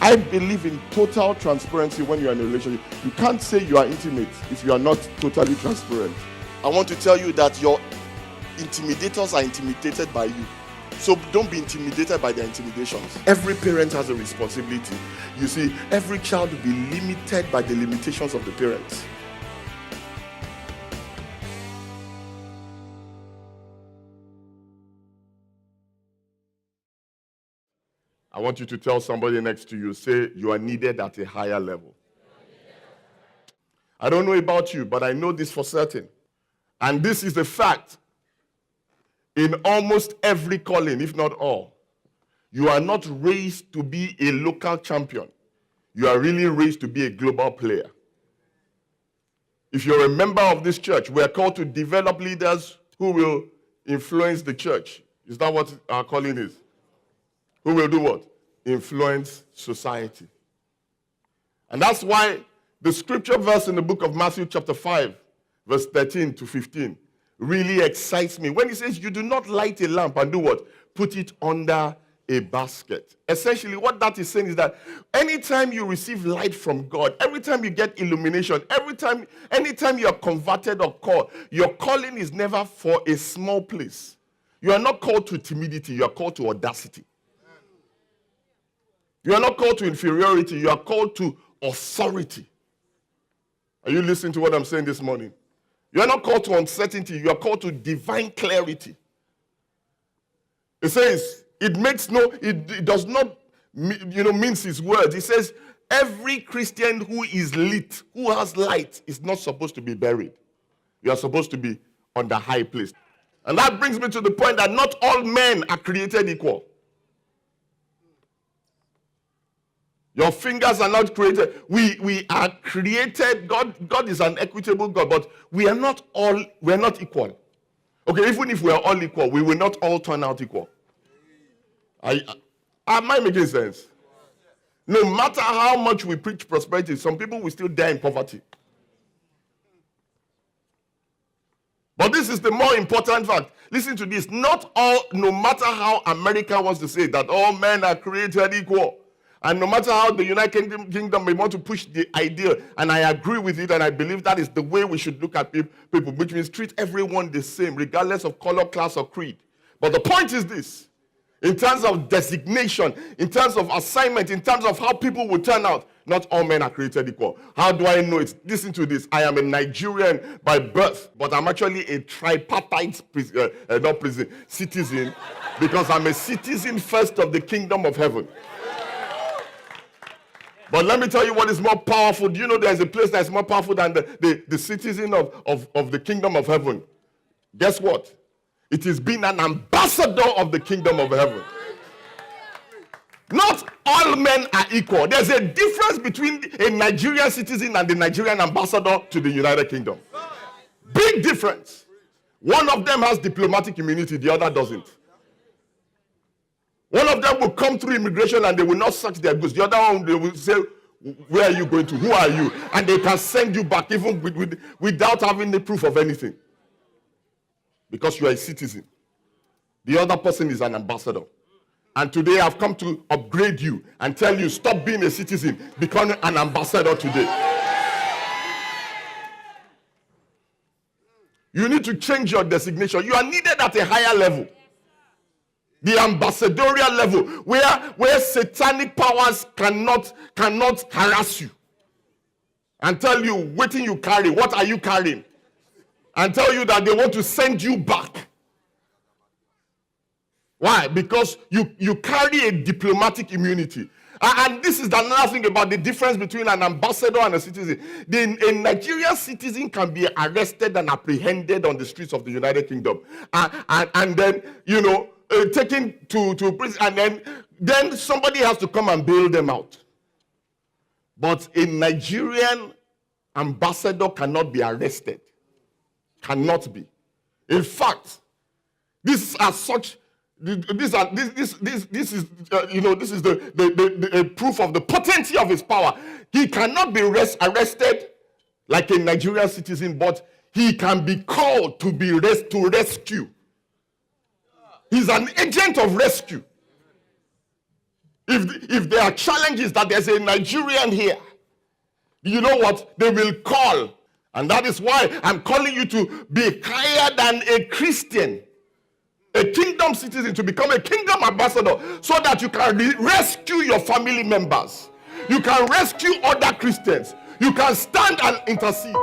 I believe in total transparency when you're in a relationship. You can't say you are intimate if you are not totally transparent. I want to tell you that your intimidators are intimidated by you. So don't be intimidated by their intimidations. Every parent has a responsibility. You see, every child will be limited by the limitations of the parents. I want you to tell somebody next to you, say, you are needed at a higher level. I don't know about you, but I know this for certain. And this is the fact. In almost every calling, if not all, you are not raised to be a local champion. You are really raised to be a global player. If you're a member of this church, we are called to develop leaders who will influence the church. Is that what our calling is? Who will do what? Influence society. And that's why the scripture verse in the book of Matthew chapter 5, verse 13 to 15, really excites me. When he says, you do not light a lamp and do what? Put it under a basket. Essentially, what that is saying is that anytime you receive light from God, every time you get illumination, anytime you are converted or called, your calling is never for a small place. You are not called to timidity, you are called to audacity. You are not called to inferiority, you are called to authority. Are you listening to what I'm saying this morning? You are not called to uncertainty, you are called to divine clarity. It says, it does not, mince his words. It says, every Christian who is lit, who has light, is not supposed to be buried. You are supposed to be on the high place. And that brings me to the point that not all men are created equal. Your fingers are not created. We are created. God is an equitable God, but we are not equal. Okay, even if we are all equal, we will not all turn out equal. Am I making sense? No matter how much we preach prosperity, some people will still die in poverty. But this is the more important fact. Listen to this. No matter how America wants to say that all men are created equal, and no matter how the United Kingdom may want to push the idea, and I agree with it, and I believe that is the way we should look at people, which means treat everyone the same, regardless of color, class, or creed. But the point is this. In terms of designation, in terms of assignment, in terms of how people will turn out, not all men are created equal. How do I know it? Listen to this. I am a Nigerian by birth, but I'm actually a tripartite citizen because I'm a citizen first of the kingdom of heaven. But let me tell you what is more powerful. Do you know there's a place that's more powerful than the citizen of the kingdom of heaven? Guess what? It is being an ambassador of the kingdom of heaven. Not all men are equal. There's a difference between a Nigerian citizen and the Nigerian ambassador to the United Kingdom. Big difference. One of them has diplomatic immunity, the other doesn't. One of them will come through immigration and they will not search their goods. The other one, they will say, where are you going to? Who are you? And they can send you back even without having the proof of anything. Because you are a citizen. The other person is an ambassador. And today I've come to upgrade you and tell you, stop being a citizen, become an ambassador today. You need to change your designation. You are needed at a higher level. The ambassadorial level, where satanic powers cannot harass you and tell you, what you carry, what are you carrying? And tell you that they want to send you back. Why? Because you carry a diplomatic immunity. And this is another thing about the difference between an ambassador and a citizen. A Nigerian citizen can be arrested and apprehended on the streets of the United Kingdom. And then, taken to prison, and then somebody has to come and bail them out. But a Nigerian ambassador cannot be arrested. Cannot be. In fact, this is the proof of the potency of his power. He cannot be arrested like a Nigerian citizen, but he can be called to rescue. He's an agent of rescue. If there are challenges that there's a Nigerian here, you know what? They will call. And that is why I'm calling you to be higher than a Christian, a kingdom citizen, to become a kingdom ambassador, so that you can rescue your family members. You can rescue other Christians. You can stand and intercede.